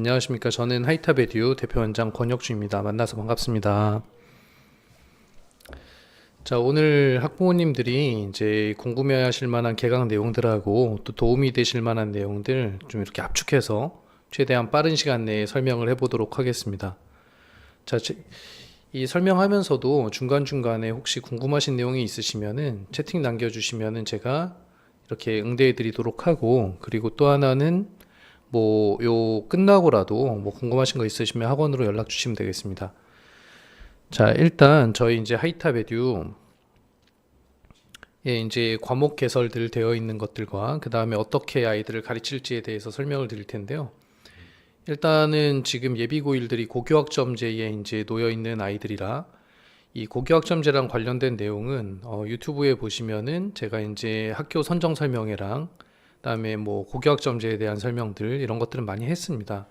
안녕하십니까. 저는 하이탑에듀 대표원장 권혁주입니다. 만나서 반갑습니다. 자, 오늘 학부모님들이 이제 궁금해 하실 만한 개강 내용들하고 또 도움이 되실 만한 내용들 좀 이렇게 압축해서 최대한 빠른 시간 내에 설명을 해보도록 하겠습니다. 자, 이 설명하면서도 중간중간에 혹시 궁금하신 내용이 있으시면은 채팅 남겨주시면은 제가 이렇게 응대해 드리도록 하고, 그리고 또 하나는 요 끝나고라도 궁금하신 거 있으시면 학원으로 연락 주시면 되겠습니다. 자, 일단 저희 이제 하이탑에듀 이제 과목 개설들 되어 있는 것들과 그 다음에 어떻게 아이들을 가르칠지에 대해서 설명을 드릴 텐데요. 일단은 지금 예비고일들이 고교학점제에 이제 놓여 있는 아이들이라 이 고교학점제랑 관련된 내용은 유튜브에 보시면은 제가 이제 학교 선정 설명회랑 그다음에 고교학점제에 대한 설명들 이런 것들은 많이 했습니다.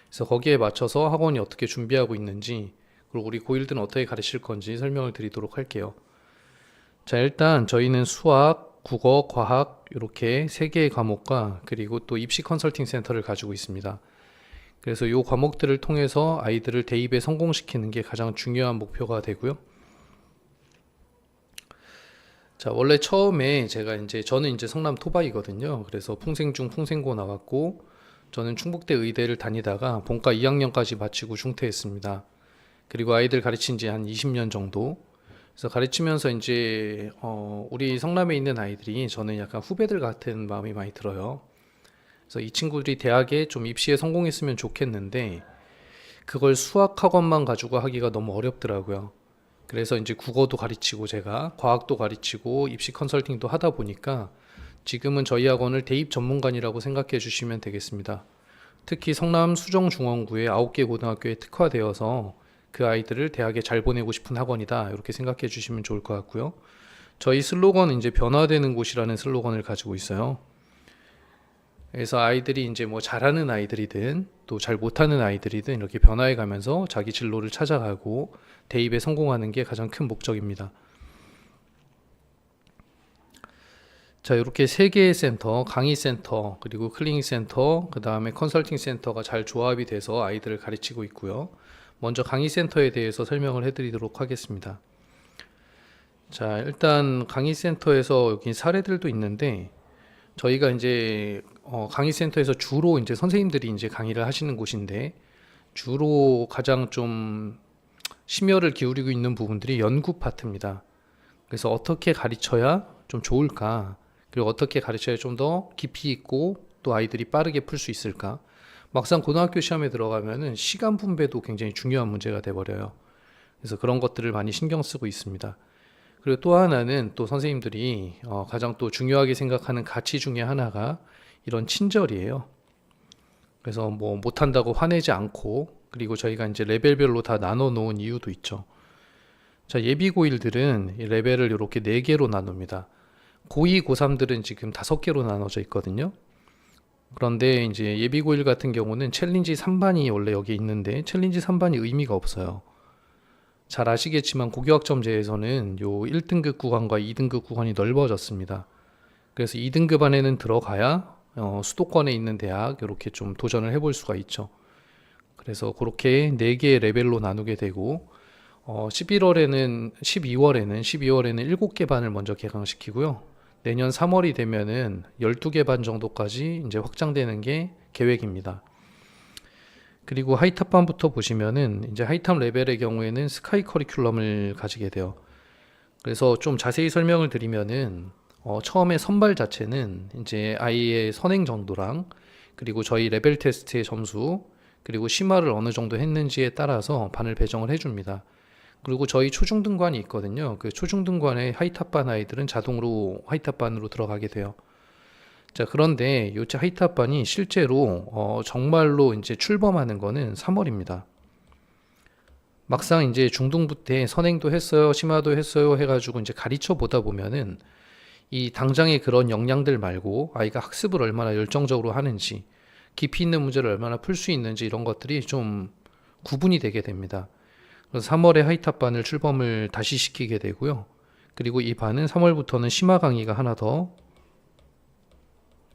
그래서 거기에 맞춰서 학원이 어떻게 준비하고 있는지, 그리고 우리 고1들은 어떻게 가르칠 건지 설명을 드리도록 할게요. 자, 일단 저희는 수학, 국어, 과학 이렇게 세 개의 과목과 그리고 또 입시 컨설팅 센터를 가지고 있습니다. 그래서 이 과목들을 통해서 아이들을 대입에 성공시키는 게 가장 중요한 목표가 되고요. 자, 원래 처음에 저는 이제 성남 토박이거든요. 그래서 풍생중 풍생고 나왔고, 저는 충북대 의대를 다니다가 본과 2학년까지 마치고 중퇴했습니다. 그리고 아이들 가르친 지 한 20년 정도. 그래서 가르치면서 이제 우리 성남에 있는 아이들이 저는 약간 후배들 같은 마음이 많이 들어요. 그래서 이 친구들이 대학에 좀 입시에 성공했으면 좋겠는데 그걸 수학 학원만 가지고 하기가 너무 어렵더라고요. 그래서 이제 국어도 가르치고 제가 과학도 가르치고 입시 컨설팅도 하다 보니까 지금은 저희 학원을 대입 전문관이라고 생각해 주시면 되겠습니다. 특히 성남 수정중원구에 9개 고등학교에 특화되어서 그 아이들을 대학에 잘 보내고 싶은 학원이다, 이렇게 생각해 주시면 좋을 것 같고요. 저희 슬로건은 이제 변화되는 곳이라는 슬로건을 가지고 있어요. 그래서 아이들이 이제 잘하는 아이들이든 또 잘 못하는 아이들이든 이렇게 변화해 가면서 자기 진로를 찾아가고 대입에 성공하는 게 가장 큰 목적입니다. 자, 이렇게 세 개의 센터, 강의 센터, 그리고 클리닉 센터, 그 다음에 컨설팅 센터가 잘 조합이 돼서 아이들을 가르치고 있고요. 먼저 강의 센터에 대해서 설명을 해드리도록 하겠습니다. 자, 일단 강의 센터에서 여기 사례들도 있는데, 저희가 이제 강의센터에서 주로 이제 선생님들이 이제 강의를 하시는 곳인데, 주로 가장 좀 심혈을 기울이고 있는 부분들이 연구 파트입니다. 그래서 어떻게 가르쳐야 좀 좋을까, 그리고 어떻게 가르쳐야 좀 더 깊이 있고 또 아이들이 빠르게 풀 수 있을까. 막상 고등학교 시험에 들어가면은 시간 분배도 굉장히 중요한 문제가 돼버려요. 그래서 그런 것들을 많이 신경 쓰고 있습니다. 그리고 또 하나는 또 선생님들이 가장 또 중요하게 생각하는 가치 중에 하나가 이런 친절이에요. 그래서 못한다고 화내지 않고, 그리고 저희가 이제 레벨별로 다 나눠 놓은 이유도 있죠. 자, 예비 고1들은 레벨을 이렇게 4개로 나눕니다. 고2, 고3들은 지금 5개로 나눠져 있거든요. 그런데 이제 예비 고1 같은 경우는 챌린지 3반이 원래 여기 있는데 챌린지 3반이 의미가 없어요. 잘 아시겠지만 고교학점제에서는 요 1등급 구간과 2등급 구간이 넓어졌습니다. 그래서 2등급 안에는 들어가야 수도권에 있는 대학 이렇게 좀 도전을 해볼 수가 있죠. 그래서 그렇게 4개의 레벨로 나누게 되고 12월에는 7개 반을 먼저 개강시키고요. 내년 3월이 되면은 12개 반 정도까지 이제 확장되는 게 계획입니다. 그리고 하이탑반부터 보시면은 이제 하이탑 레벨의 경우에는 스카이 커리큘럼을 가지게 돼요. 그래서 좀 자세히 설명을 드리면은 처음에 선발 자체는 이제 아이의 선행 정도랑 그리고 저희 레벨 테스트의 점수, 그리고 심화를 어느 정도 했는지에 따라서 반을 배정을 해줍니다. 그리고 저희 초중등관이 있거든요. 그 초중등관의 하이탑반 아이들은 자동으로 하이탑반으로 들어가게 돼요. 자, 그런데 요 하이탑반이 실제로 정말로 이제 출범하는 거는 3월입니다. 막상 이제 중등부 때 선행도 했어요, 심화도 했어요 해가지고 이제 가르쳐 보다 보면은 이 당장의 그런 역량들 말고 아이가 학습을 얼마나 열정적으로 하는지, 깊이 있는 문제를 얼마나 풀 수 있는지 이런 것들이 좀 구분이 되게 됩니다. 그래서 3월에 하이탑반을 출범을 다시 시키게 되고요. 그리고 이 반은 3월부터는 심화 강의가 하나 더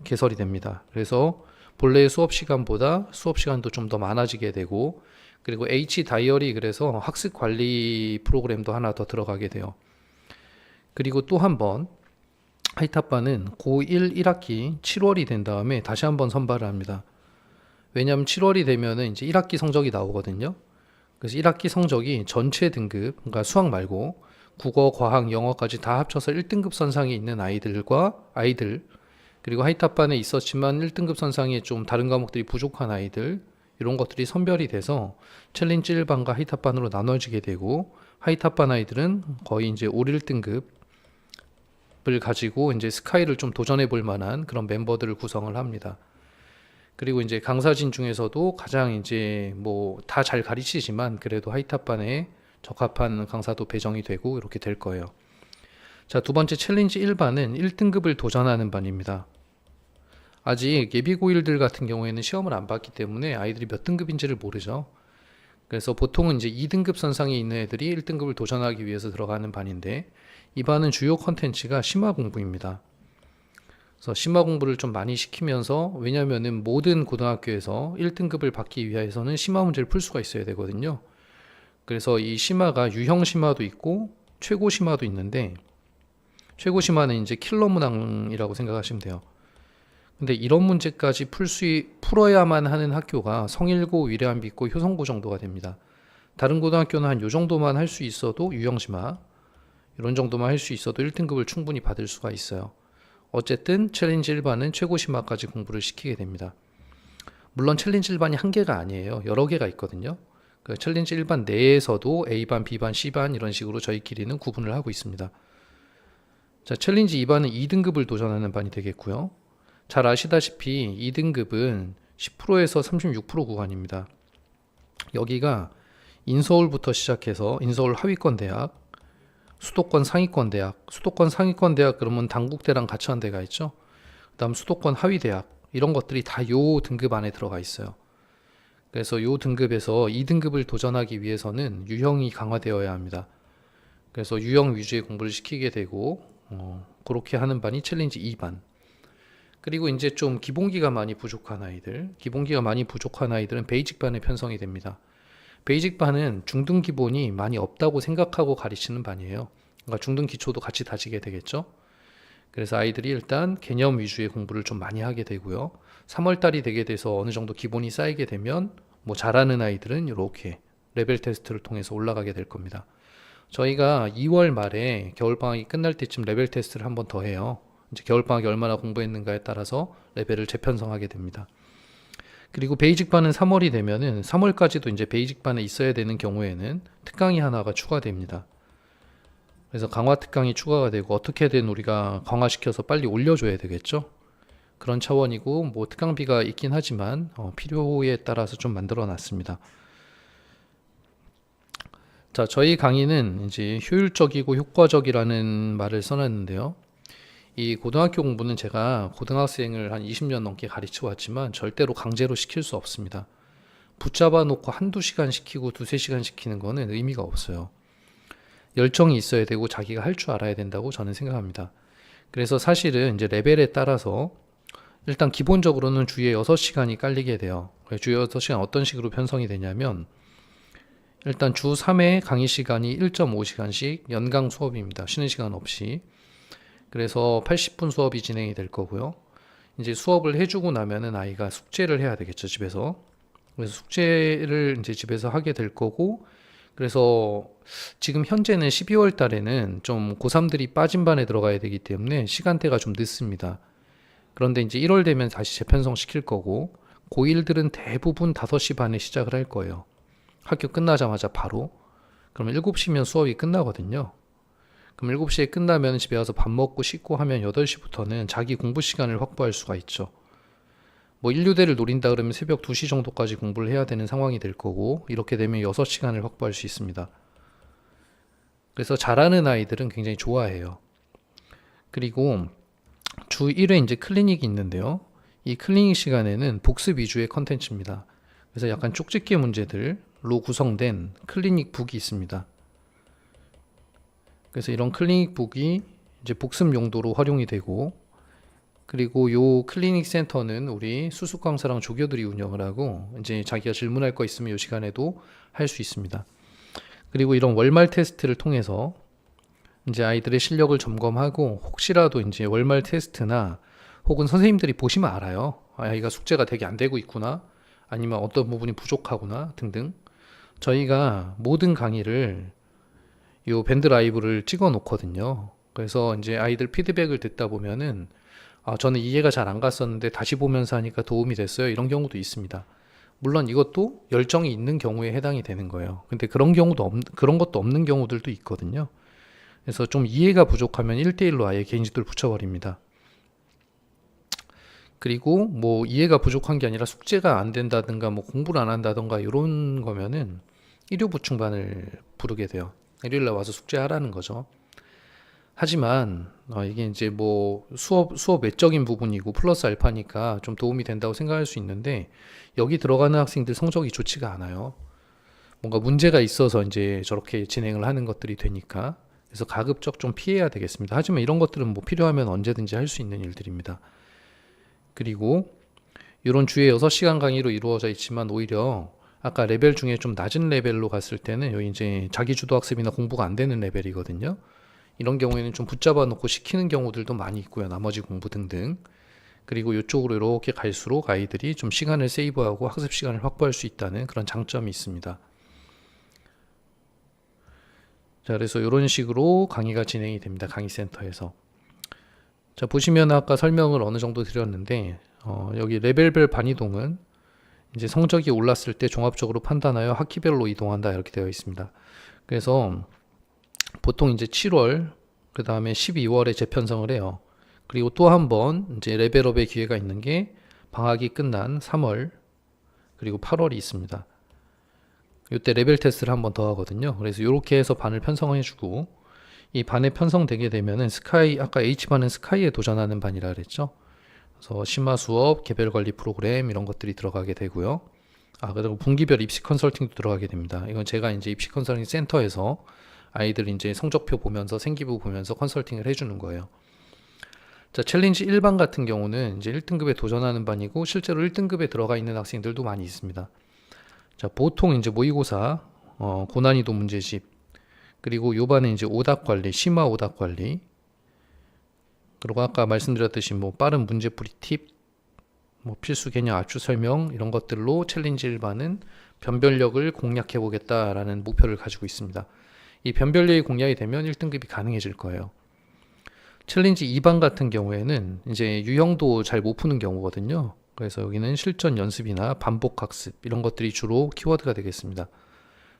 개설이 됩니다. 그래서 본래의 수업 시간보다 수업 시간도 좀 더 많아지게 되고, 그리고 H 다이어리, 그래서 학습 관리 프로그램도 하나 더 들어가게 돼요. 그리고 또 한 번 하이탑반은 고1 1학기 7월이 된 다음에 다시 한번 선발을 합니다. 왜냐하면 7월이 되면은 이제 1학기 성적이 나오거든요. 그래서 1학기 성적이 전체 등급, 그러니까 수학 말고 국어, 과학, 영어까지 다 합쳐서 1등급 선상에 있는 아이들, 그리고 하이탑반에 있었지만 1등급 선상에 좀 다른 과목들이 부족한 아이들, 이런 것들이 선별이 돼서 챌린지 1반과 하이탑반으로 나눠지게 되고, 하이탑반 아이들은 거의 이제 올 1등급을 가지고 이제 스카이를 좀 도전해 볼 만한 그런 멤버들을 구성을 합니다. 그리고 이제 강사진 중에서도 가장 이제 뭐 다 잘 가르치지만 그래도 하이탑반에 적합한 강사도 배정이 되고 이렇게 될 거예요. 자, 두 번째 챌린지 1반은 1등급을 도전하는 반입니다. 아직 예비고1들 같은 경우에는 시험을 안 봤기 때문에 아이들이 몇 등급인지를 모르죠. 그래서 보통은 이제 2등급 선상에 있는 애들이 1등급을 도전하기 위해서 들어가는 반인데, 이 반은 주요 컨텐츠가 심화 공부입니다. 그래서 심화 공부를 좀 많이 시키면서, 왜냐면은 모든 고등학교에서 1등급을 받기 위해서는 심화 문제를 풀 수가 있어야 되거든요. 그래서 이 심화가 유형 심화도 있고 최고 심화도 있는데, 최고 심화는 이제 킬러 문항이라고 생각하시면 돼요. 근데 이런 문제까지 풀어야만 하는 학교가 성일고, 위례안비고, 효성고 정도가 됩니다. 다른 고등학교는 한 요 정도만 할 수 있어도, 유형 심화 이런 정도만 할 수 있어도 1등급을 충분히 받을 수가 있어요. 어쨌든 챌린지 1반은 최고 심화까지 공부를 시키게 됩니다. 물론 챌린지 1반이 한 개가 아니에요. 여러 개가 있거든요. 그 챌린지 1반 내에서도 A반, B반, C반 이런 식으로 저희끼리는 구분을 하고 있습니다. 자, 챌린지 2반은 2등급을 도전하는 반이 되겠고요. 잘 아시다시피 2등급은 10%에서 36% 구간입니다. 여기가 인서울부터 시작해서 인서울 하위권 대학, 수도권 상위권 대학, 수도권 상위권 대학 그러면 단국대랑 같이 한 데가 있죠. 그다음 수도권 하위 대학, 이런 것들이 다 요 등급 안에 들어가 있어요. 그래서 요 등급에서 2등급을 도전하기 위해서는 유형이 강화되어야 합니다. 그래서 유형 위주의 공부를 시키게 되고, 그렇게 하는 반이 챌린지 2반. 그리고 이제 좀 기본기가 많이 부족한 아이들은 베이직반에 편성이 됩니다. 베이직반은 중등 기본이 많이 없다고 생각하고 가르치는 반이에요. 그러니까 중등 기초도 같이 다지게 되겠죠. 그래서 아이들이 일단 개념 위주의 공부를 좀 많이 하게 되고요. 3월달이 되게 돼서 어느 정도 기본이 쌓이게 되면 뭐 잘하는 아이들은 이렇게 레벨 테스트를 통해서 올라가게 될 겁니다. 저희가 2월 말에 겨울방학이 끝날 때쯤 레벨 테스트를 한 번 더 해요. 이제 겨울방학에 얼마나 공부했는가에 따라서 레벨을 재편성하게 됩니다. 그리고 베이직반은 3월이 되면은 3월까지도 이제 베이직반에 있어야 되는 경우에는 특강이 하나가 추가됩니다. 그래서 강화 특강이 추가가 되고, 어떻게든 우리가 강화시켜서 빨리 올려줘야 되겠죠. 그런 차원이고, 뭐 특강비가 있긴 하지만 필요에 따라서 좀 만들어 놨습니다. 자, 저희 강의는 이제 효율적이고 효과적이라는 말을 써놨는데요. 이 고등학교 공부는 제가 고등학생을 한 20년 넘게 가르쳐 왔지만 절대로 강제로 시킬 수 없습니다. 붙잡아 놓고 한두 시간 시키고 두세 시간 시키는 거는 의미가 없어요. 열정이 있어야 되고 자기가 할 줄 알아야 된다고 저는 생각합니다. 그래서 사실은 이제 레벨에 따라서 일단 기본적으로는 주에 6시간이 깔리게 돼요. 주에 6시간 어떤 식으로 편성이 되냐면, 일단 주 3회 강의 시간이 1.5시간씩 연강 수업입니다. 쉬는 시간 없이. 그래서 80분 수업이 진행이 될 거고요. 이제 수업을 해주고 나면은 아이가 숙제를 해야 되겠죠, 집에서. 그래서 숙제를 이제 집에서 하게 될 거고, 그래서 지금 현재는 12월 달에는 좀 고3들이 빠진 반에 들어가야 되기 때문에 시간대가 좀 늦습니다. 그런데 이제 1월 되면 다시 재편성 시킬 거고, 고1들은 대부분 5시 반에 시작을 할 거예요. 학교 끝나자마자 바로. 그러면 7시면 수업이 끝나거든요. 그럼 7시에 끝나면 집에 와서 밥 먹고 씻고 하면 8시부터는 자기 공부 시간을 확보할 수가 있죠. 뭐 인류대를 노린다 그러면 새벽 2시 정도까지 공부를 해야 되는 상황이 될 거고, 이렇게 되면 6시간을 확보할 수 있습니다. 그래서 잘하는 아이들은 굉장히 좋아해요. 그리고 주 1회 이제 클리닉이 있는데요. 이 클리닉 시간에는 복습 위주의 컨텐츠입니다. 그래서 약간 쪽집게 문제들로 구성된 클리닉 북이 있습니다. 그래서 이런 클리닉 북이 이제 복습 용도로 활용이 되고, 그리고 요 클리닉 센터는 우리 수습 강사랑 조교들이 운영을 하고 이제 자기가 질문할 거 있으면 요 시간에도 할 수 있습니다. 그리고 이런 월말 테스트를 통해서 이제 아이들의 실력을 점검하고 혹시라도 이제 월말 테스트나 혹은 선생님들이 보시면 알아요. 아이가 숙제가 되게 안 되고 있구나. 아니면 어떤 부분이 부족하구나 등등. 저희가 모든 강의를 요 밴드 라이브를 찍어 놓거든요. 그래서 이제 아이들 피드백을 듣다 보면은 저는 이해가 잘 안 갔었는데 다시 보면서 하니까 도움이 됐어요. 이런 경우도 있습니다. 물론 이것도 열정이 있는 경우에 해당이 되는 거예요. 근데 그런 것도 없는 경우들도 있거든요. 그래서 좀 이해가 부족하면 1대1로 아예 개인 지도를 붙여버립니다. 그리고 뭐 이해가 부족한 게 아니라 숙제가 안 된다든가 뭐 공부를 안 한다든가 이런 거면은 일요 보충반을 부르게 돼요. 일요일날 와서 숙제하라는 거죠. 하지만 이게 이제 뭐 수업 외적인 부분이고 플러스 알파니까 좀 도움이 된다고 생각할 수 있는데 여기 들어가는 학생들 성적이 좋지가 않아요. 뭔가 문제가 있어서 이제 저렇게 진행을 하는 것들이 되니까 그래서 가급적 좀 피해야 되겠습니다. 하지만 이런 것들은 뭐 필요하면 언제든지 할 수 있는 일들입니다. 그리고 이런 주에 6시간 강의로 이루어져 있지만 오히려 아까 레벨 중에 좀 낮은 레벨로 갔을 때는 여기 이제 자기주도 학습이나 공부가 안 되는 레벨이거든요. 이런 경우에는 좀 붙잡아 놓고 시키는 경우들도 많이 있고요. 나머지 공부 등등. 그리고 이쪽으로 이렇게 갈수록 아이들이 좀 시간을 세이브하고 학습 시간을 확보할 수 있다는 그런 장점이 있습니다. 자, 그래서 이런 식으로 강의가 진행이 됩니다. 강의센터에서. 자, 보시면 아까 설명을 어느 정도 드렸는데 여기 레벨별 반이동은 이제 성적이 올랐을 때 종합적으로 판단하여 학기별로 이동한다 이렇게 되어 있습니다. 그래서 보통 이제 7월 그 다음에 12월에 재편성을 해요. 그리고 또 한 번 이제 레벨업의 기회가 있는 게 방학이 끝난 3월 그리고 8월이 있습니다. 이때 레벨 테스트를 한 번 더 하거든요. 그래서 이렇게 해서 반을 편성해주고 이 반에 편성되게 되면은 스카이 아까 H반은 스카이에 도전하는 반이라 그랬죠. 그래서 심화 수업, 개별 관리 프로그램 이런 것들이 들어가게 되고요. 그리고 분기별 입시 컨설팅도 들어가게 됩니다. 이건 제가 이제 입시 컨설팅 센터에서 아이들 이제 성적표 보면서 생기부 보면서 컨설팅을 해주는 거예요. 자, 챌린지 1반 같은 경우는 이제 1등급에 도전하는 반이고 실제로 1등급에 들어가 있는 학생들도 많이 있습니다. 자, 보통 이제 모의고사, 고난이도 문제집, 그리고 요 반에 이제 오답 관리, 심화 오답 관리, 그리고 아까 말씀드렸듯이 뭐 빠른 문제풀이 팁, 뭐 필수 개념 압축 설명 이런 것들로 챌린지 1반은 변별력을 공략해 보겠다라는 목표를 가지고 있습니다. 이 변별력이 공략이 되면 1등급이 가능해질 거예요. 챌린지 2반 같은 경우에는 이제 유형도 잘 못 푸는 경우거든요. 그래서 여기는 실전 연습이나 반복 학습 이런 것들이 주로 키워드가 되겠습니다.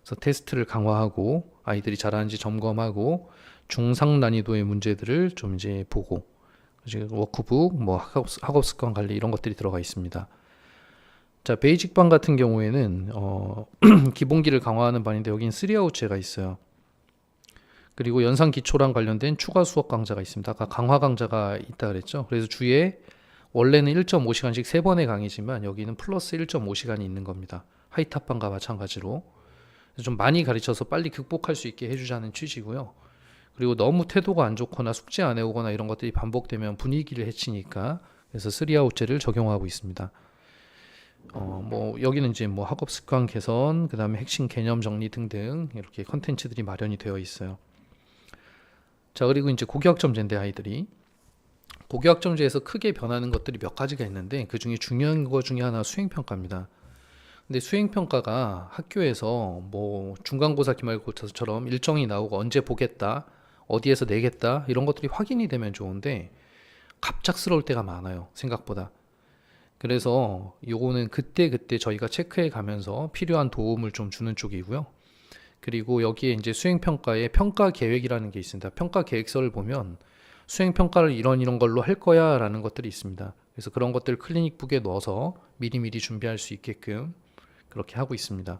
그래서 테스트를 강화하고 아이들이 잘하는지 점검하고 중상 난이도의 문제들을 좀 이제 보고 워크북, 뭐 학업 습관 관리 이런 것들이 들어가 있습니다. 자, 베이직반 같은 경우에는 기본기를 강화하는 반인데 여기는 3아웃제가 있어요. 그리고 연상 기초랑 관련된 추가 수업 강좌가 있습니다. 아까 강화 강좌가 있다 그랬죠. 그래서 주에 원래는 1.5시간씩 3번의 강의지만 여기는 플러스 1.5시간이 있는 겁니다. 하이탑반과 마찬가지로 좀 많이 가르쳐서 빨리 극복할 수 있게 해주자는 취지고요. 그리고 너무 태도가 안 좋거나 숙제 안 해오거나 이런 것들이 반복되면 분위기를 해치니까 그래서 3아웃제를 적용하고 있습니다. 뭐 여기는 이제 뭐 학업 습관 개선, 그 다음에 핵심 개념 정리 등등 이렇게 컨텐츠들이 마련이 되어 있어요. 자, 그리고 이제 고교학점제인데 아이들이 고교학점제에서 크게 변하는 것들이 몇 가지가 있는데 그 중에 중요한 것 중에 하나 수행평가입니다. 근데 수행평가가 학교에서 뭐 중간고사, 기말고사처럼 일정이 나오고 언제 보겠다, 어디에서 내겠다 이런 것들이 확인이 되면 좋은데 갑작스러울 때가 많아요. 생각보다. 그래서 요거는 그때그때 저희가 체크해 가면서 필요한 도움을 좀 주는 쪽이고요. 그리고 여기에 이제 수행평가에 평가 계획이라는 게 있습니다. 평가 계획서를 보면 수행평가를 이런 걸로 할 거야 라는 것들이 있습니다. 그래서 그런 것들 클리닉북에 넣어서 미리미리 준비할 수 있게끔 그렇게 하고 있습니다.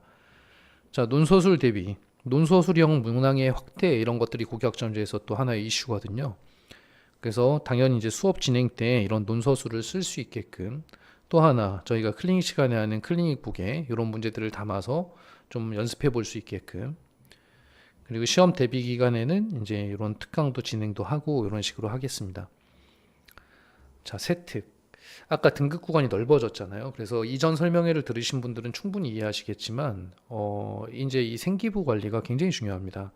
자, 논서술 대비, 논서술형 문항의 확대 이런 것들이 고교학점제에서 또 하나의 이슈거든요. 그래서 당연히 이제 수업 진행 때 이런 논서술을 쓸 수 있게끔 또 하나 저희가 클리닉 시간에 하는 클리닉북에 이런 문제들을 담아서 좀 연습해 볼 수 있게끔, 그리고 시험 대비 기간에는 이제 이런 특강도 진행도 하고 이런 식으로 하겠습니다. 자, 세특. 아까 등급 구간이 넓어졌잖아요. 그래서 이전 설명회를 들으신 분들은 충분히 이해하시겠지만, 이제 이 생기부 관리가 굉장히 중요합니다.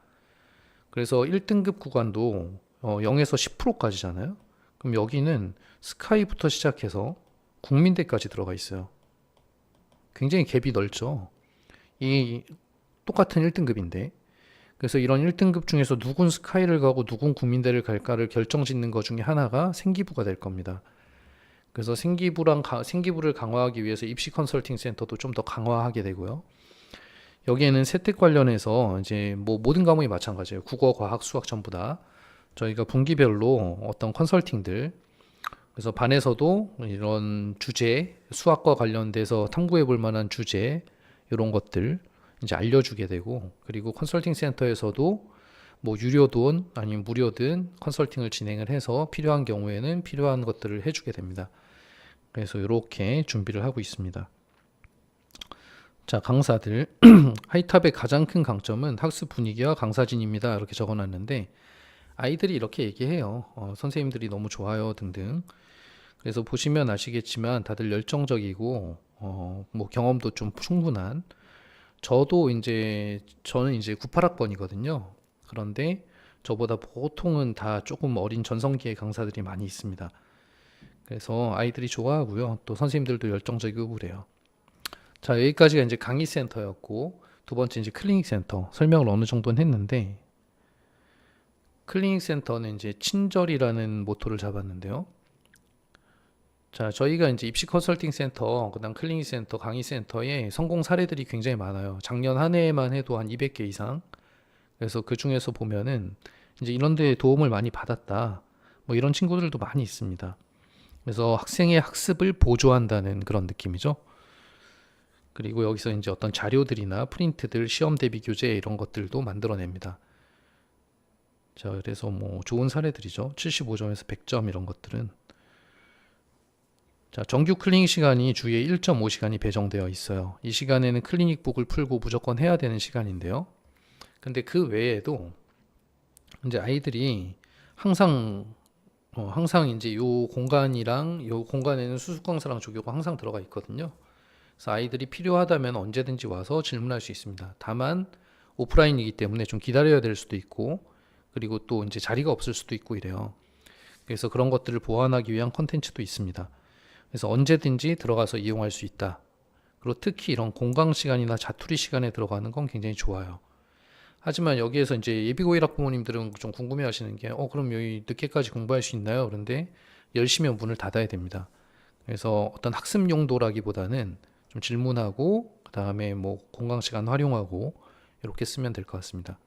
그래서 1등급 구간도 0에서 10%까지잖아요. 그럼 여기는 스카이부터 시작해서 국민대까지 들어가 있어요. 굉장히 갭이 넓죠. 이 똑같은 1등급인데. 그래서 이런 1등급 중에서 누군 스카이를 가고 누군 국민대를 갈까를 결정짓는 것 중에 하나가 생기부가 될 겁니다. 그래서 생기부를 강화하기 위해서 입시 컨설팅 센터도 좀 더 강화하게 되고요. 여기에는 세특 관련해서 이제 뭐 모든 과목이 마찬가지예요. 국어, 과학, 수학 전부 다 저희가 분기별로 어떤 컨설팅들, 그래서 반에서도 이런 주제, 수학과 관련돼서 탐구해 볼 만한 주제 이런 것들 이제 알려주게 되고, 그리고 컨설팅 센터에서도 뭐 유료든 아니면 무료든 컨설팅을 진행을 해서 필요한 경우에는 필요한 것들을 해주게 됩니다. 그래서 이렇게 준비를 하고 있습니다. 자, 강사들. 하이탑의 가장 큰 강점은 학습 분위기와 강사진입니다. 이렇게 적어놨는데 아이들이 이렇게 얘기해요. 선생님들이 너무 좋아요 등등. 그래서 보시면 아시겠지만 다들 열정적이고 뭐 경험도 좀 충분한, 저는 이제 98학번이거든요. 그런데 저보다 보통은 다 조금 어린 전성기의 강사들이 많이 있습니다. 그래서 아이들이 좋아하고요. 또 선생님들도 열정적이고 그래요. 자, 여기까지가 이제 강의 센터였고, 두 번째 이제 클리닉 센터 설명을 어느 정도는 했는데, 클리닉 센터는 이제 친절이라는 모토를 잡았는데요. 자, 저희가 이제 입시 컨설팅 센터, 그다음 클리닉 센터, 강의 센터에 성공 사례들이 굉장히 많아요. 작년 한 해에만 해도 한 200개 이상. 그래서 그 중에서 보면은 이제 이런 데 도움을 많이 받았다, 뭐 이런 친구들도 많이 있습니다. 그래서 학생의 학습을 보조한다는 그런 느낌이죠. 그리고 여기서 이제 어떤 자료들이나 프린트들, 시험 대비 교재 이런 것들도 만들어냅니다. 자, 그래서 뭐 좋은 사례들이죠. 75점에서 100점 이런 것들은. 자, 정규 클리닉 시간이 주에 1.5시간이 배정되어 있어요. 이 시간에는 클리닉북을 풀고 무조건 해야 되는 시간인데요. 근데 그 외에도 이제 아이들이 항상 이제 요 공간이랑 요 공간에는 수습 강사랑 조교가 항상 들어가 있거든요. 그래서 아이들이 필요하다면 언제든지 와서 질문할 수 있습니다. 다만 오프라인이기 때문에 좀 기다려야 될 수도 있고, 그리고 또 이제 자리가 없을 수도 있고 이래요. 그래서 그런 것들을 보완하기 위한 컨텐츠도 있습니다. 그래서 언제든지 들어가서 이용할 수 있다. 그리고 특히 이런 공강 시간이나 자투리 시간에 들어가는 건 굉장히 좋아요. 하지만 여기에서 이제 예비고 1학 부모님들은 좀 궁금해 하시는 게, 그럼 여기 늦게까지 공부할 수 있나요? 그런데 10시면 문을 닫아야 됩니다. 그래서 어떤 학습 용도라기보다는 좀 질문하고, 그 다음에 뭐 공강 시간 활용하고, 이렇게 쓰면 될 것 같습니다.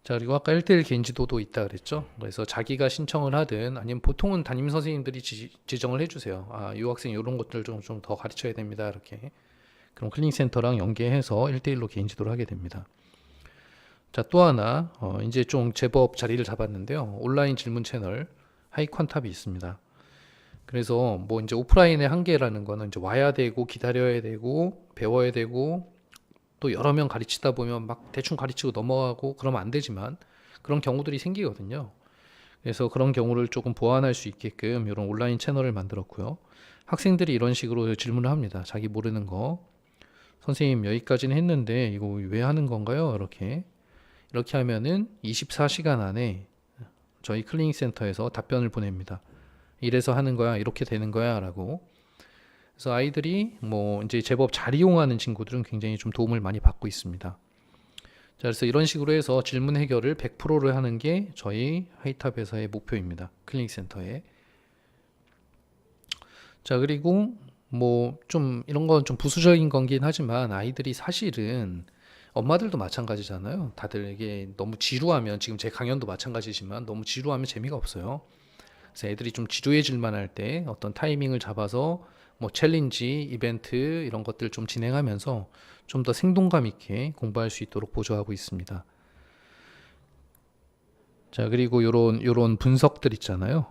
자, 그리고 아까 1대1 개인 지도도 있다 그랬죠? 그래서 자기가 신청을 하든 아니면 보통은 담임 선생님들이 지정을 해주세요. 이 학생 이런 것들 좀 더 가르쳐야 됩니다. 이렇게. 그럼 클리닉 센터랑 연계해서 1대1로 개인 지도를 하게 됩니다. 자, 또 하나, 이제 좀 제법 자리를 잡았는데요. 온라인 질문 채널 하이컨탑이 있습니다. 그래서 뭐 이제 오프라인의 한계라는 거는 이제 와야 되고 기다려야 되고 배워야 되고 또 여러 명 가르치다 보면 막 대충 가르치고 넘어가고 그러면 안 되지만 그런 경우들이 생기거든요. 그래서 그런 경우를 조금 보완할 수 있게끔 이런 온라인 채널을 만들었고요. 학생들이 이런 식으로 질문을 합니다. 자기 모르는 거. 선생님 여기까지는 했는데 이거 왜 하는 건가요? 이렇게 하면은 24시간 안에 저희 클리닉 센터에서 답변을 보냅니다. 이래서 하는 거야, 이렇게 되는 거야 라고. 그래서 아이들이 뭐 이제 제법 잘 이용하는 친구들은 굉장히 좀 도움을 많이 받고 있습니다. 자, 그래서 이런 식으로 해서 질문 해결을 100%를 하는 게 저희 하이탑 회사의 목표입니다. 클리닉 센터에. 자, 그리고 뭐 좀 이런 건 좀 부수적인 건긴 하지만 아이들이 사실은 엄마들도 마찬가지잖아요. 다들 이게 너무 지루하면, 지금 제 강연도 마찬가지지만 너무 지루하면 재미가 없어요. 그래서 애들이 좀 지루해질만 할 때 어떤 타이밍을 잡아서 뭐 챌린지, 이벤트 이런 것들 좀 진행하면서 좀 더 생동감 있게 공부할 수 있도록 보조하고 있습니다. 자, 그리고 요런 분석들 있잖아요.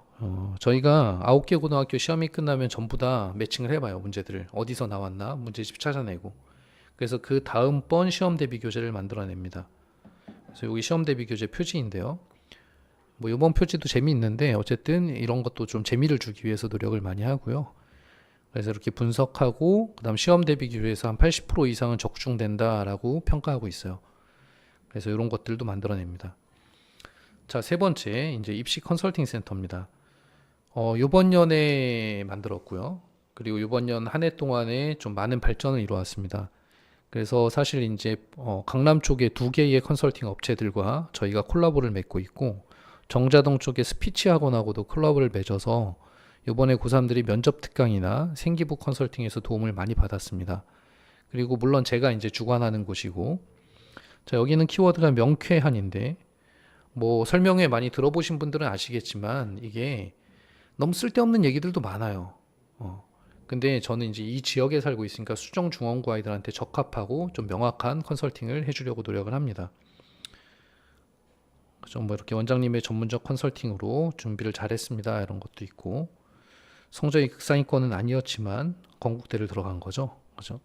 저희가 9개 고등학교 시험이 끝나면 전부 다 매칭을 해봐요. 문제들을 어디서 나왔나 문제집 찾아내고, 그래서 그 다음번 시험 대비 교재를 만들어냅니다. 그래서 여기 시험 대비 교재 표지인데요. 뭐 이번 표지도 재미있는데 어쨌든 이런 것도 좀 재미를 주기 위해서 노력을 많이 하고요. 그래서 이렇게 분석하고 그다음 시험 대비 기준에서 한 80% 이상은 적중된다라고 평가하고 있어요. 그래서 이런 것들도 만들어냅니다. 자, 세 번째 이제 입시 컨설팅 센터입니다. 요번 년에 만들었고요. 그리고 요번 년 한 해 동안에 좀 많은 발전을 이루었습니다. 그래서 사실 이제 강남 쪽에 두 개의 컨설팅 업체들과 저희가 콜라보를 맺고 있고 정자동 쪽에 스피치 학원하고도 콜라보를 맺어서 이번에 고3들이 면접 특강이나 생기부 컨설팅에서 도움을 많이 받았습니다. 그리고 물론 제가 이제 주관하는 곳이고, 자, 여기는 키워드가 명쾌한인데, 뭐 설명회 많이 들어보신 분들은 아시겠지만 이게 너무 쓸데없는 얘기들도 많아요. 근데 저는 이제 이 지역에 살고 있으니까 수정 중원고 아이들한테 적합하고 좀 명확한 컨설팅을 해주려고 노력을 합니다. 좀 뭐 이렇게 원장님의 전문적 컨설팅으로 준비를 잘했습니다. 이런 것도 있고 성적이 극상위권은 아니었지만 건국대를 들어간 거죠. 그죠?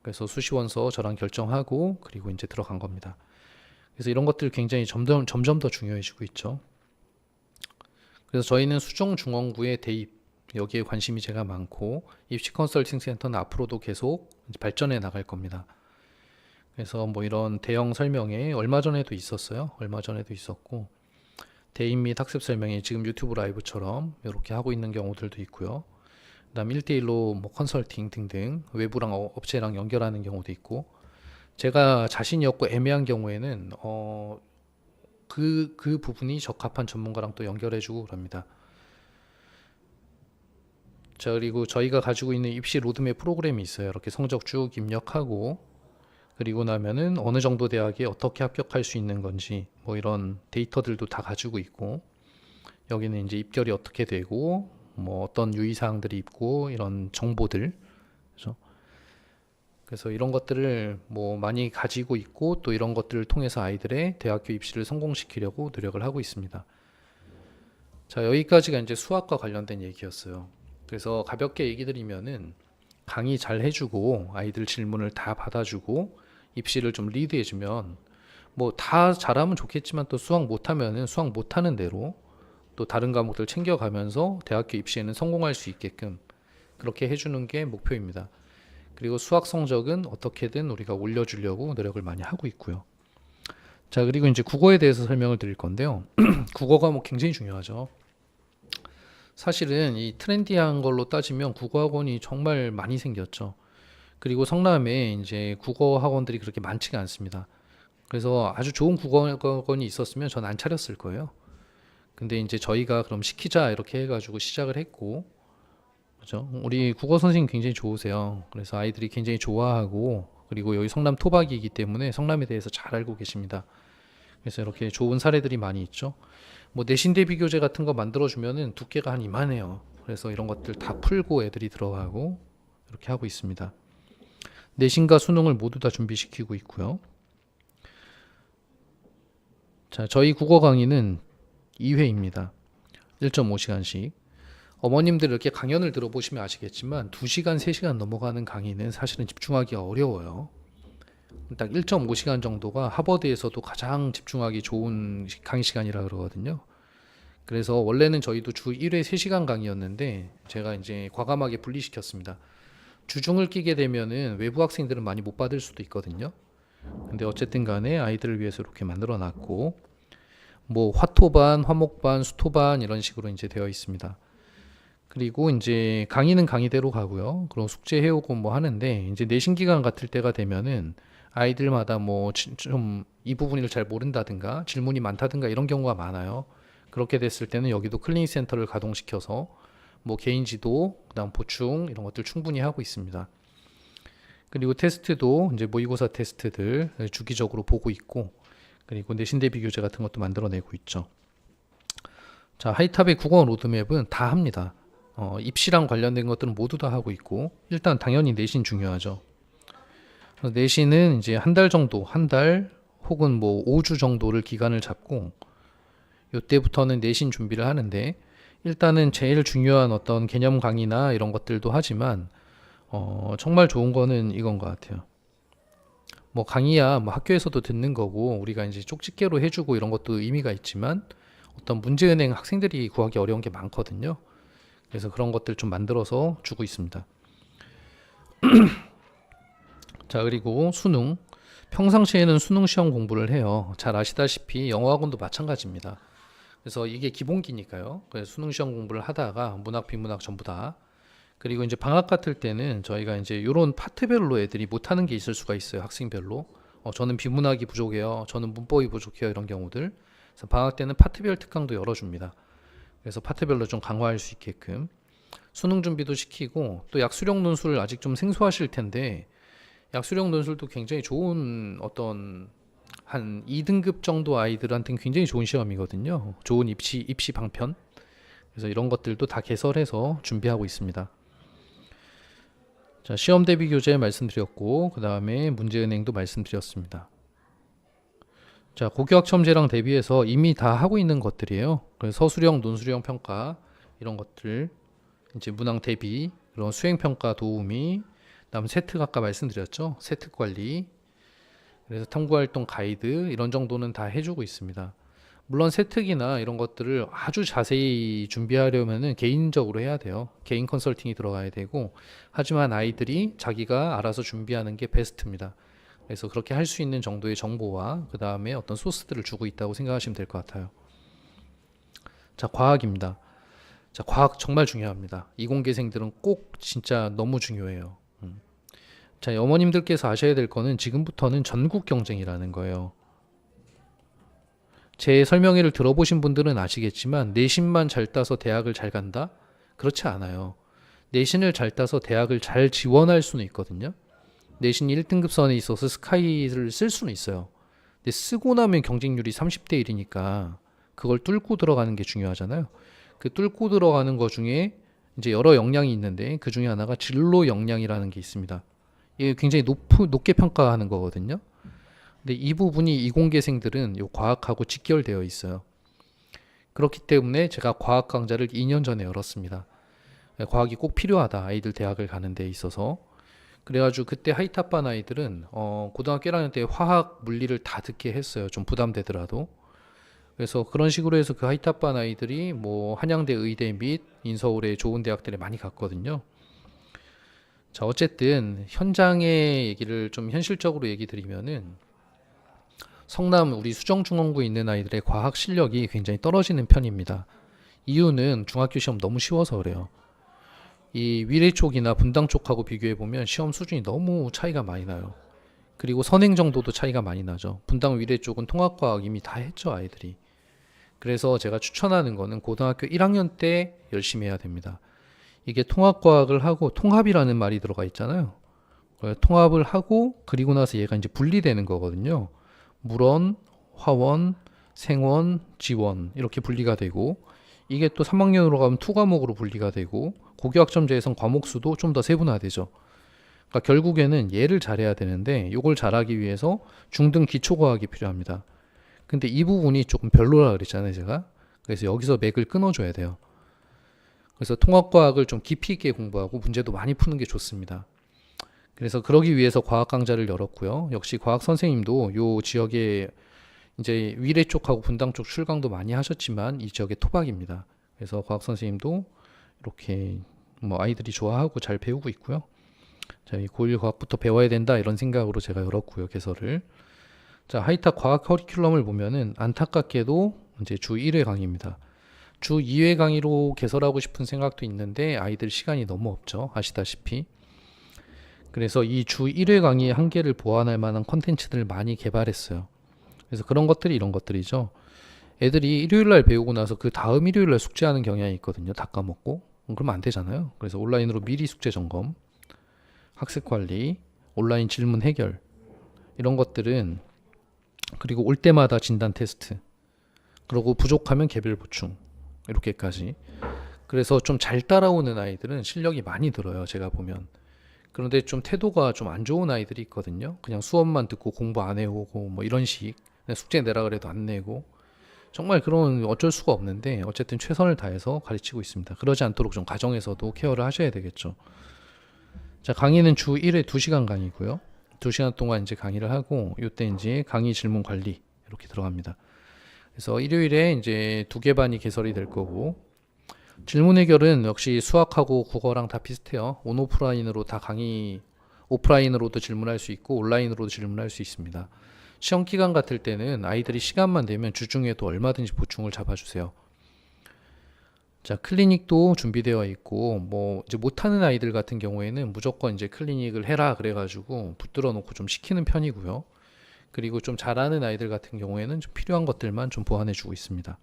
그래서 수시원서 저랑 결정하고 그리고 이제 들어간 겁니다. 그래서 이런 것들 굉장히 점점 더 중요해지고 있죠. 그래서 저희는 수정 중원구의 대입 여기에 관심이 제가 많고 입시 컨설팅 센터는 앞으로도 계속 발전해 나갈 겁니다. 그래서 뭐 이런 대형 설명회 얼마 전에도 있었어요. 얼마 전에도 있었고 대입 및 학습 설명회 지금 유튜브 라이브처럼 이렇게 하고 있는 경우들도 있고요. 그다음 1대1로 뭐 컨설팅 등등 외부랑 업체랑 연결하는 경우도 있고 제가 자신이 없고 애매한 경우에는 그 부분이 적합한 전문가랑 또 연결해주고 그럽니다. 자, 그리고 저희가 가지고 있는 입시 로드맵 프로그램이 있어요. 이렇게 성적 쭉 입력하고 그리고 나면은 어느 정도 대학에 어떻게 합격할 수 있는 건지 뭐 이런 데이터들도 다 가지고 있고 여기는 이제 입결이 어떻게 되고 뭐 어떤 유의사항들이 있고 이런 정보들 그죠? 그래서 이런 것들을 뭐 많이 가지고 있고 또 이런 것들을 통해서 아이들의 대학교 입시를 성공시키려고 노력을 하고 있습니다. 자, 여기까지가 이제 수학과 관련된 얘기였어요. 그래서 가볍게 얘기 드리면은 강의 잘 해주고 아이들 질문을 다 받아주고 입시를 좀 리드해주면 뭐 다 잘하면 좋겠지만 또 수학 못하면은 수학 못하는 대로 또 다른 과목들 챙겨가면서 대학교 입시에는 성공할 수 있게끔 그렇게 해주는 게 목표입니다. 그리고 수학 성적은 어떻게든 우리가 올려주려고 노력을 많이 하고 있고요. 자, 그리고 이제 국어에 대해서 설명을 드릴 건데요. 국어 과목 굉장히 중요하죠. 사실은 이 트렌디한 걸로 따지면 국어 학원이 정말 많이 생겼죠. 그리고 성남에 이제 국어 학원들이 그렇게 많지가 않습니다. 그래서 아주 좋은 국어 학원이 있었으면 전 안 차렸을 거예요. 근데 이제 저희가 그럼 시키자 이렇게 해가지고 시작을 했고, 그죠? 우리 국어 선생님 굉장히 좋으세요. 그래서 아이들이 굉장히 좋아하고, 그리고 여기 성남 토박이기 때문에 성남에 대해서 잘 알고 계십니다. 그래서 이렇게 좋은 사례들이 많이 있죠. 뭐 내신 대비 교재 같은 거 만들어주면은 두께가 한 이만해요. 그래서 이런 것들 다 풀고 애들이 들어가고 이렇게 하고 있습니다. 내신과 수능을 모두 다 준비시키고 있고요. 자, 저희 국어 강의는 2회입니다. 1.5시간씩. 어머님들 이렇게 강연을 들어보시면 아시겠지만 2시간, 3시간 넘어가는 강의는 사실은 집중하기 어려워요. 딱 1.5시간 정도가 하버드에서도 가장 집중하기 좋은 강의 시간이라 그러거든요. 그래서 원래는 저희도 주 1회 3시간 강의였는데 제가 이제 과감하게 분리시켰습니다. 주중을 끼게 되면은 외부 학생들은 많이 못 받을 수도 있거든요. 근데 어쨌든 간에 아이들을 위해서 이렇게 만들어 놨고 뭐 화토반, 화목반, 수토반 이런 식으로 이제 되어 있습니다. 그리고 이제 강의는 강의대로 가고요. 그럼 숙제 해오고 뭐 하는데 이제 내신 기간 같을 때가 되면은 아이들마다 뭐 좀 이 부분을 잘 모른다든가 질문이 많다든가 이런 경우가 많아요. 그렇게 됐을 때는 여기도 클리닉 센터를 가동시켜서 뭐 개인 지도, 그다음 보충 이런 것들 충분히 하고 있습니다. 그리고 테스트도 이제 모의고사 테스트들 주기적으로 보고 있고 그리고 내신 대비 교재 같은 것도 만들어내고 있죠. 자, 하이탑의 국어 로드맵은 다 합니다. 입시랑 관련된 것들은 모두 다 하고 있고 일단 당연히 내신 중요하죠. 내신은 이제 한 달 정도, 한 달 혹은 뭐 5주 정도를 기간을 잡고 이때부터는 내신 준비를 하는데 일단은 제일 중요한 어떤 개념 강의나 이런 것들도 하지만 정말 좋은 거는 이건 것 같아요. 뭐 강의야 뭐 학교에서도 듣는 거고 우리가 이제 쪽집게로 해주고 이런 것도 의미가 있지만 어떤 문제은행 학생들이 구하기 어려운 게 많거든요. 그래서 그런 것들 좀 만들어서 주고 있습니다. 자, 그리고 수능. 평상시에는 수능 시험 공부를 해요. 잘 아시다시피 영어학원도 마찬가지입니다. 그래서 이게 기본기니까요. 그래서 수능 시험 공부를 하다가 문학, 비문학 전부 다. 그리고 이제 방학 같을 때는 저희가 이제 이런 파트별로 애들이 못하는 게 있을 수가 있어요. 학생별로. 저는 비문학이 부족해요. 저는 문법이 부족해요. 이런 경우들. 그래서 방학 때는 파트별 특강도 열어줍니다. 그래서 파트별로 좀 강화할 수 있게끔 수능 준비도 시키고, 또 약수령 논술 아직 좀 생소하실 텐데 약수령 논술도 굉장히 좋은 어떤 한 2등급 정도 아이들한테는 굉장히 좋은 시험이거든요. 좋은 입시 방편. 그래서 이런 것들도 다 개설해서 준비하고 있습니다. 자, 시험 대비 교재 말씀드렸고, 그 다음에 문제은행도 말씀드렸습니다. 자, 고교학점제랑 대비해서 이미 다 하고 있는 것들이에요. 그래서 서술형, 논술형 평가 이런 것들, 이제 문항 대비, 그런 수행 평가 도우미, 그다음 세특 아까 말씀드렸죠. 세특 관리, 그래서 탐구활동 가이드 이런 정도는 다 해주고 있습니다. 물론 세특이나 이런 것들을 아주 자세히 준비하려면은 개인적으로 해야 돼요. 개인 컨설팅이 들어가야 되고, 하지만 아이들이 자기가 알아서 준비하는 게 베스트입니다. 그래서 그렇게 할 수 있는 정도의 정보와 그 다음에 어떤 소스들을 주고 있다고 생각하시면 될 것 같아요. 자, 과학입니다. 자, 과학 정말 중요합니다. 이공계생들은 꼭 진짜 너무 중요해요. 자, 어머님들께서 아셔야 될 거는 지금부터는 전국 경쟁이라는 거예요. 제 설명회를 들어보신 분들은 아시겠지만 내신만 잘 따서 대학을 잘 간다? 그렇지 않아요. 내신을 잘 따서 대학을 잘 지원할 수는 있거든요. 내신 1등급선에 있어서 스카이를 쓸 수는 있어요. 근데 쓰고 나면 경쟁률이 30대 1이니까 그걸 뚫고 들어가는 게 중요하잖아요. 그 뚫고 들어가는 거 중에 이제 여러 역량이 있는데 그 중에 하나가 진로 역량이라는 게 있습니다. 이게 굉장히 높게 평가하는 거거든요. 근데 이 부분이 이공계생들은 요 과학하고 직결되어 있어요. 그렇기 때문에 제가 과학 강좌를 2년 전에 열었습니다. 과학이 꼭 필요하다. 아이들 대학을 가는 데 있어서. 그래가지고 그때 하이탑반 아이들은 고등학교 1학년 때 화학, 물리를 다 듣게 했어요. 좀 부담되더라도. 그래서 그런 식으로 해서 그 하이탑반 아이들이 뭐 한양대 의대 및 인서울의 좋은 대학들에 많이 갔거든요. 자, 어쨌든 현장의 얘기를 좀 현실적으로 얘기 드리면은 성남 우리 수정중앙구에 있는 아이들의 과학 실력이 굉장히 떨어지는 편입니다. 이유는 중학교 시험 너무 쉬워서 그래요. 이 위례 쪽이나 분당 쪽하고 비교해 보면 시험 수준이 너무 차이가 많이 나요. 그리고 선행 정도도 차이가 많이 나죠. 분당 위례 쪽은 통합과학 이미 다 했죠, 아이들이. 그래서 제가 추천하는 거는 고등학교 1학년 때 열심히 해야 됩니다. 이게 통합과학을 하고 통합이라는 말이 들어가 있잖아요. 통합을 하고 그리고 나서 얘가 이제 분리되는 거거든요. 물원, 화원, 생원, 지원 이렇게 분리가 되고, 이게 또 3학년으로 가면 투 과목으로 분리가 되고, 고교학점제에선 과목 수도 좀 더 세분화되죠. 그러니까 결국에는 얘를 잘해야 되는데 이걸 잘하기 위해서 중등 기초과학이 필요합니다. 근데 이 부분이 조금 별로라 그랬잖아요, 제가. 그래서 여기서 맥을 끊어줘야 돼요. 그래서 통합과학을 좀 깊이 있게 공부하고 문제도 많이 푸는 게 좋습니다. 그래서 그러기 위해서 과학 강좌를 열었고요. 역시 과학 선생님도 요 지역에 이제 위례 쪽하고 분당 쪽 출강도 많이 하셨지만 이 지역의 토박입니다. 그래서 과학 선생님도 이렇게 뭐 아이들이 좋아하고 잘 배우고 있고요. 자, 이 고1 과학부터 배워야 된다 이런 생각으로 제가 열었고요, 개설을. 자, 하이탑 과학 커리큘럼을 보면은 안타깝게도 이제 주 1회 강의입니다. 주 2회 강의로 개설하고 싶은 생각도 있는데 아이들 시간이 너무 없죠, 아시다시피. 그래서 이 주 1회 강의 한계를 보완할 만한 콘텐츠들을 많이 개발했어요. 그래서 그런 것들이 이런 것들이죠. 애들이 일요일날 배우고 나서 그 다음 일요일날 숙제하는 경향이 있거든요. 다 까먹고. 그러면 안 되잖아요. 그래서 온라인으로 미리 숙제 점검, 학습 관리, 온라인 질문 해결 이런 것들은, 그리고 올 때마다 진단 테스트, 그리고 부족하면 개별 보충 이렇게까지. 그래서 좀 잘 따라오는 아이들은 실력이 많이 늘어요, 제가 보면. 그런데 좀 태도가 좀 안 좋은 아이들이 있거든요. 그냥 수업만 듣고 공부 안 해오고 뭐 이런 식, 그냥 숙제 내라 그래도 안 내고. 정말 그런 어쩔 수가 없는데 어쨌든 최선을 다해서 가르치고 있습니다. 그러지 않도록 좀 가정에서도 케어를 하셔야 되겠죠. 자, 강의는 주 1회 2시간 강의고요. 2시간 동안 이제 강의를 하고, 이때 이제 강의 질문 관리 이렇게 들어갑니다. 그래서 일요일에 이제 2개 반이 개설이 될 거고, 질문 해결은 역시 수학하고 국어랑 다 비슷해요. 온오프라인으로 다 강의, 오프라인으로도 질문할 수 있고 온라인으로도 질문할 수 있습니다. 시험 기간 같을 때는 아이들이 시간만 되면 주중에도 얼마든지 보충을 잡아주세요. 자, 클리닉도 준비되어 있고, 뭐 이제 못하는 아이들 같은 경우에는 무조건 이제 클리닉을 해라 그래가지고 붙들어 놓고 좀 시키는 편이고요. 그리고 좀 잘하는 아이들 같은 경우에는 좀 필요한 것들만 좀 보완해주고 있습니다.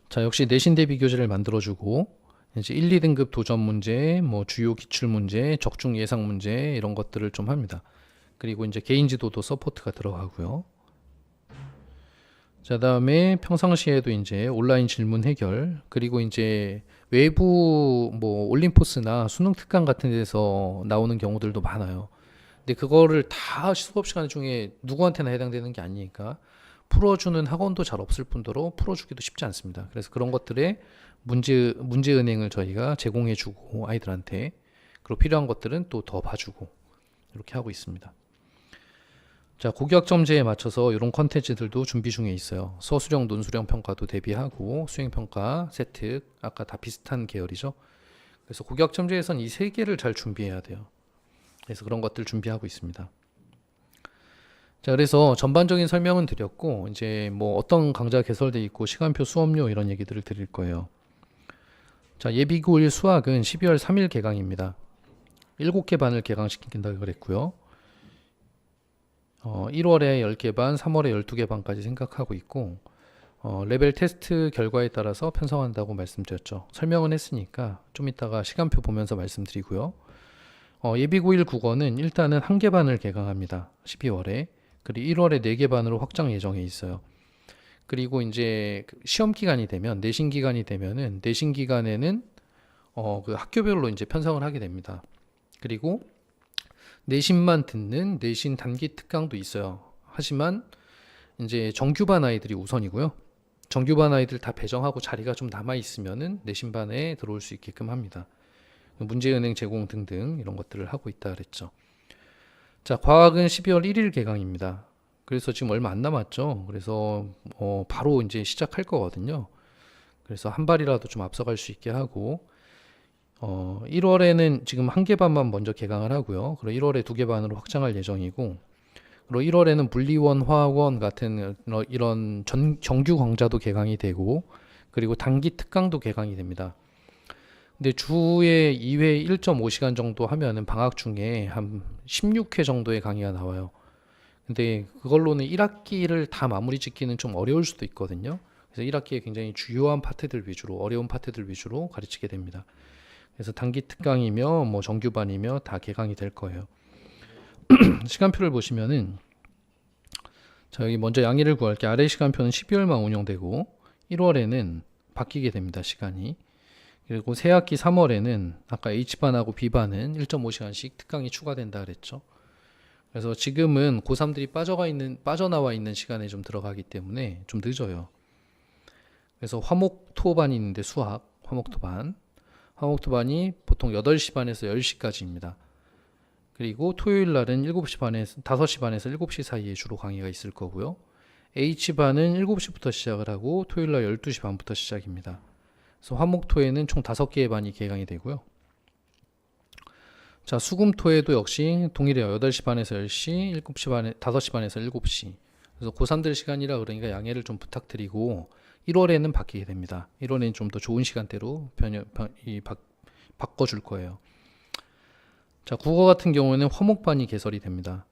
자, 역시 내신 대비 교재를 만들어주고, 이제 1, 2등급 도전 문제, 뭐 주요 기출 문제, 적중 예상 문제 이런 것들을 좀 합니다. 그리고 이제 개인 지도도 서포트가 들어가고요. 자, 다음에 평상시에도 이제 온라인 질문 해결, 그리고 이제 외부 뭐 올림포스나 수능 특강 같은 데서 나오는 경우들도 많아요. 근데 그거를 다 수업 시간 중에 누구한테나 해당되는 게 아니니까 풀어주는 학원도 잘 없을 뿐더러 풀어주기도 쉽지 않습니다. 그래서 그런 것들의 문제 은행을 저희가 제공해주고 아이들한테, 그리고 필요한 것들은 또 더 봐주고 이렇게 하고 있습니다. 자, 고교학점제에 맞춰서 이런 컨텐츠들도 준비 중에 있어요. 서술형, 논술형 평가도 대비하고 수행평가, 세특, 아까 다 비슷한 계열이죠. 그래서 고교학점제에선 이 세 개를 잘 준비해야 돼요. 그래서 그런 것들 준비하고 있습니다. 자, 그래서 전반적인 설명은 드렸고, 이제 뭐 어떤 강좌 개설돼 있고 시간표, 수업료 이런 얘기들을 드릴 거예요. 자, 예비고1 수학은 12월 3일 개강입니다. 7개 반을 개강시킨다고 그랬고요. 1월에 10개 반, 3월에 12개 반까지 생각하고 있고, 레벨 테스트 결과에 따라서 편성한다고 말씀드렸죠. 설명은 했으니까 좀 이따가 시간표 보면서 말씀드리고요. 예비고1 국어는 일단은 1개 반을 개강합니다. 12월에. 그리고 1월에 4개 반으로 확장 예정에 있어요. 그리고 이제 시험 기간이 되면, 내신 기간이 되면은, 내신 기간에는 그 학교별로 이제 편성을 하게 됩니다. 그리고 내신만 듣는 내신 단기 특강도 있어요. 하지만 이제 정규반 아이들이 우선이고요. 정규반 아이들 다 배정하고 자리가 좀 남아 있으면은 내신반에 들어올 수 있게끔 합니다. 문제은행 제공 등등 이런 것들을 하고 있다 그랬죠. 자, 과학은 12월 1일 개강입니다. 그래서 지금 얼마 안 남았죠. 그래서 바로 이제 시작할 거거든요. 그래서 한 발이라도 좀 앞서갈 수 있게 하고, 1월에는 지금 1개 반만 먼저 개강을 하고요. 그리고 1월에 2개 반으로 확장할 예정이고, 그리고 1월에는 물리원, 화학원 같은 이런 정규 강좌도 개강이 되고, 그리고 단기 특강도 개강이 됩니다. 근데 주에 2회 1.5시간 정도 하면은 방학 중에 한 16회 정도의 강의가 나와요. 근데 그걸로는 1학기를 다 마무리 짓기는 좀 어려울 수도 있거든요. 그래서 1학기에 굉장히 주요한 파트들 위주로, 어려운 파트들 위주로 가르치게 됩니다. 그래서 단기 특강이며 뭐 정규반이며 다 개강이 될 거예요. 시간표를 보시면은, 자, 여기 먼저 양해를 구할게. 아래 시간표는 12월만 운영되고 1월에는 바뀌게 됩니다. 시간이. 그리고 새학기 3월에는 아까 H반하고 B반은 1.5시간씩 특강이 추가된다 그랬죠. 그래서 지금은 고3들이 빠져나와 있는 시간에 좀 들어가기 때문에 좀 늦어요. 그래서 화목토반이 있는데 수학, 화목토반. 화목토반이 보통 8시 반에서 10시까지입니다. 그리고 토요일 날은 7시 반에서 5시 반에서 7시 사이에 주로 강의가 있을 거고요. H반은 7시부터 시작을 하고 토요일 날 12시 반부터 시작입니다. 그래서 화목토에는 총 5개의 반이 개강이 되고요. 자, 수금토에도 역시 동일해요. 8시 반에서 10시, 7시 반에 5시 반에서 7시. 그래서 고3들 시간이라 그러니까 양해를 좀 부탁드리고 1월에는 바뀌게 됩니다. 1월에는 좀 더 좋은 시간대로 바꿔줄 거예요. 자, 국어 같은 경우에는 화목반이 개설이 됩니다.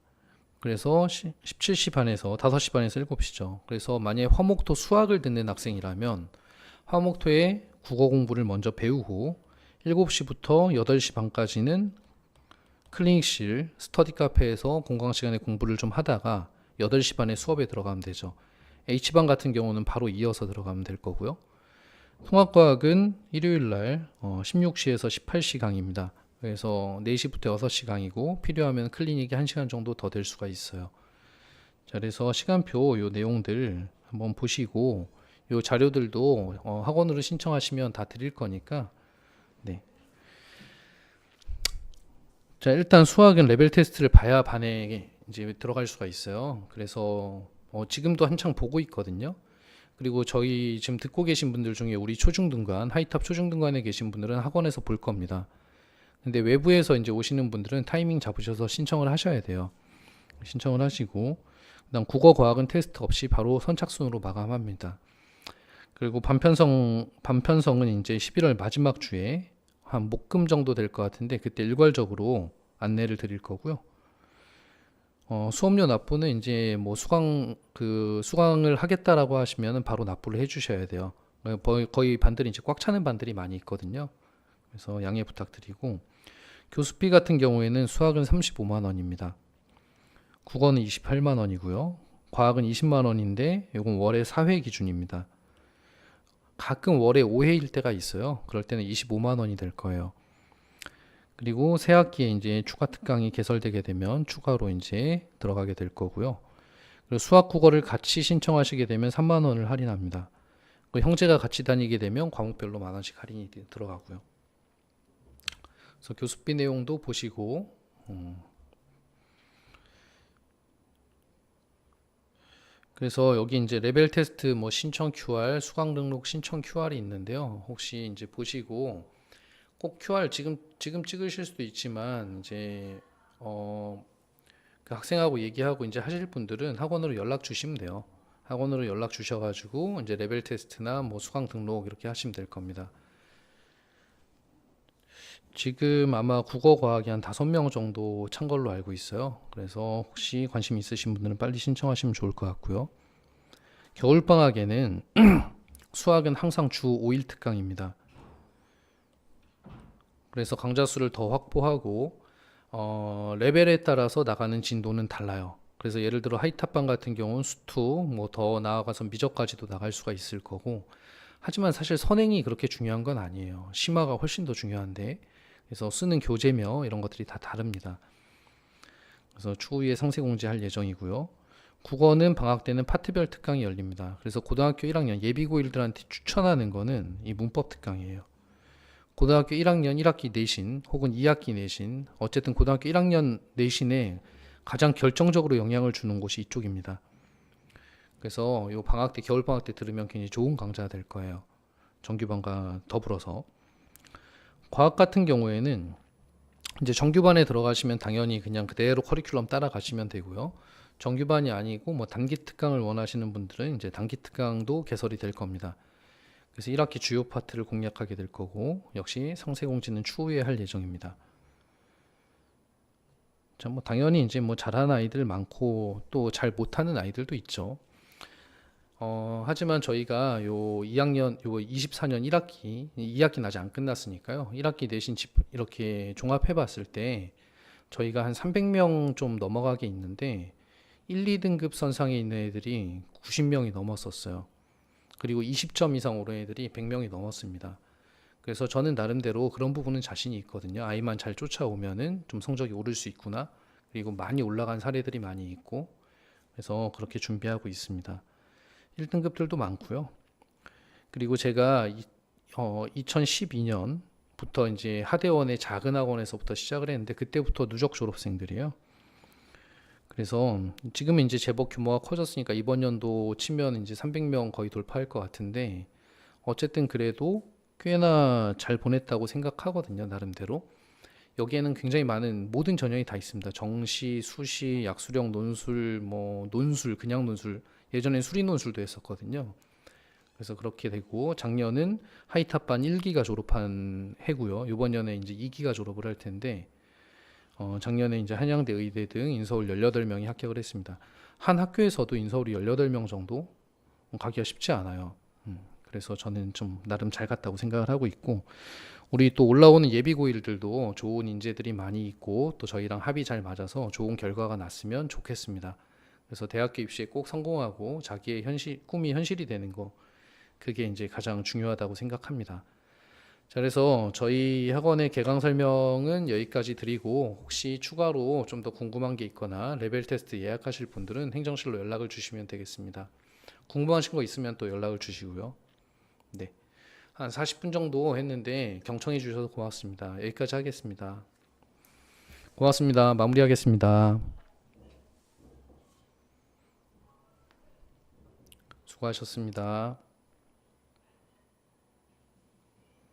그래서 17시 반에서 5시 반에서 7시죠. 그래서 만약에 화목토 수학을 듣는 학생이라면 화목토에 국어 공부를 먼저 배우고 7시부터 8시 반까지는 클리닉실, 스터디 카페에서 공강 시간에 공부를 좀 하다가 8시 반에 수업에 들어가면 되죠. H반 같은 경우는 바로 이어서 들어가면 될 거고요. 통합과학은 일요일 날 16시에서 18시 강의입니다. 그래서 4시부터 6시 강의고 필요하면 클리닉이 1시간 정도 더 될 수가 있어요. 자, 그래서 시간표 요 내용들 한번 보시고 요 자료들도 학원으로 신청하시면 다 드릴 거니까. 네. 자, 일단 수학은 레벨 테스트를 봐야 반에 이제 들어갈 수가 있어요. 그래서 지금도 한창 보고 있거든요. 그리고 저희 지금 듣고 계신 분들 중에 우리 초중등관, 하이탑 초중등관에 계신 분들은 학원에서 볼 겁니다. 근데 외부에서 이제 오시는 분들은 타이밍 잡으셔서 신청을 하셔야 돼요. 신청을 하시고, 그다음 국어 과학은 테스트 없이 바로 선착순으로 마감합니다. 그리고 반편성은 이제 11월 마지막 주에 한 목금 정도 될 것 같은데 그때 일괄적으로 안내를 드릴 거고요. 수업료 납부는 이제 뭐 수강을 하겠다라고 하시면 바로 납부를 해주셔야 돼요. 거의 반들이 이제 꽉 차는 반들이 많이 있거든요. 그래서 양해 부탁드리고, 교수비 같은 경우에는 수학은 35만 원입니다. 국어는 28만 원이고요. 과학은 20만 원인데 이건 월에 4회 기준입니다. 가끔 월에 5회일 때가 있어요. 그럴 때는 25만 원이 될 거예요. 그리고 새 학기에 이제 추가 특강이 개설되게 되면 추가로 이제 들어가게 될 거고요. 그리고 수학 국어를 같이 신청하시게 되면 3만 원을 할인합니다. 그리고 형제가 같이 다니게 되면 과목별로 만 원씩 할인이 들어가고요. 그래서 교수비 내용도 보시고, 그래서 여기 이제 레벨 테스트 뭐 신청 QR, 수강 등록 신청 QR이 있는데요. 혹시 이제 보시고 꼭 QR 지금 찍으실 수도 있지만 이제 그 학생하고 얘기하고 이제 하실 분들은 학원으로 연락 주시면 돼요. 학원으로 연락 주셔가지고 이제 레벨 테스트나 뭐 수강 등록 이렇게 하시면 될 겁니다. 지금 아마 국어 과학이 한 5명 정도 찬 걸로 알고 있어요. 그래서 혹시 관심 있으신 분들은 빨리 신청하시면 좋을 것 같고요. 겨울방학에는 수학은 항상 주 5일 특강입니다. 그래서 강좌 수를 더 확보하고 레벨에 따라서 나가는 진도는 달라요. 그래서 예를 들어 하이탑반 같은 경우는 수투, 뭐 더 나아가서 미적까지도 나갈 수가 있을 거고, 하지만 사실 선행이 그렇게 중요한 건 아니에요. 심화가 훨씬 더 중요한데, 그래서 쓰는 교재며 이런 것들이 다 다릅니다. 그래서 추후에 상세 공지할 예정이고요. 국어는 방학 때는 파트별 특강이 열립니다. 그래서 고등학교 1학년 예비고1들한테 추천하는 거는 이 문법 특강이에요. 고등학교 1학년 1학기 내신 혹은 2학기 내신, 어쨌든 고등학교 1학년 내신에 가장 결정적으로 영향을 주는 곳이 이쪽입니다. 그래서 이 방학 때, 겨울 방학 때 들으면 굉장히 좋은 강좌가 될 거예요. 정규반과 더불어서. 과학 같은 경우에는 이제 정규반에 들어가시면 당연히 그냥 그대로 커리큘럼 따라가시면 되고요. 정규반이 아니고 뭐 단기 특강을 원하시는 분들은 이제 단기 특강도 개설이 될 겁니다. 그래서 1학기 주요 파트를 공략하게 될 거고, 역시 상세 공지는 추후에 할 예정입니다. 자, 뭐 당연히 이제 뭐 잘하는 아이들 많고 또 잘 못하는 아이들도 있죠. 하지만 저희가 요 2학년, 요 24년 1학기, 2학기는 아직 안 끝났으니까요. 1학기 내신 이렇게 종합해 봤을 때 저희가 한 300명 좀 넘어가게 있는데 1, 2등급 선상에 있는 애들이 90명이 넘었었어요. 그리고 20점 이상 오른 애들이 100명이 넘었습니다. 그래서 저는 나름대로 그런 부분은 자신이 있거든요. 아이만 잘 쫓아오면은 좀 성적이 오를 수 있구나. 그리고 많이 올라간 사례들이 많이 있고, 그래서 그렇게 준비하고 있습니다. 1등급들도 많고요. 그리고 제가 2012년부터 이제 하대원의 작은 학원에서부터 시작을 했는데 그때부터 누적 졸업생들이에요. 그래서 지금은 이제 제법 규모가 커졌으니까 이번 연도 치면 이제 300명 거의 돌파할 것 같은데, 어쨌든 그래도 꽤나 잘 보냈다고 생각하거든요, 나름대로. 여기에는 굉장히 많은 모든 전형이 다 있습니다. 정시, 수시, 약수령, 논술, 뭐 논술, 그냥 논술, 예전에 수리 논술도 했었거든요. 그래서 그렇게 되고, 작년은 하이탑반 1기가 졸업한 해고요. 이번 년에 이제 2기가 졸업을 할 텐데, 작년에 이제 한양대, 의대 등 인서울 18명이 합격을 했습니다. 한 학교에서도 인서울이 18명 정도 가기가 쉽지 않아요. 그래서 저는 좀 나름 잘 갔다고 생각을 하고 있고, 우리 또 올라오는 예비고일들도 좋은 인재들이 많이 있고 또 저희랑 합이 잘 맞아서 좋은 결과가 났으면 좋겠습니다. 그래서 대학교 입시에 꼭 성공하고 자기의 꿈이 현실이 되는 거, 그게 이제 가장 중요하다고 생각합니다. 자, 그래서 저희 학원의 개강 설명은 여기까지 드리고, 혹시 추가로 좀 더 궁금한 게 있거나 레벨 테스트 예약하실 분들은 행정실로 연락을 주시면 되겠습니다. 궁금하신 거 있으면 또 연락을 주시고요. 네. 한 40분 정도 했는데 경청해 주셔서 고맙습니다. 여기까지 하겠습니다. 고맙습니다. 마무리하겠습니다. 수고하셨습니다.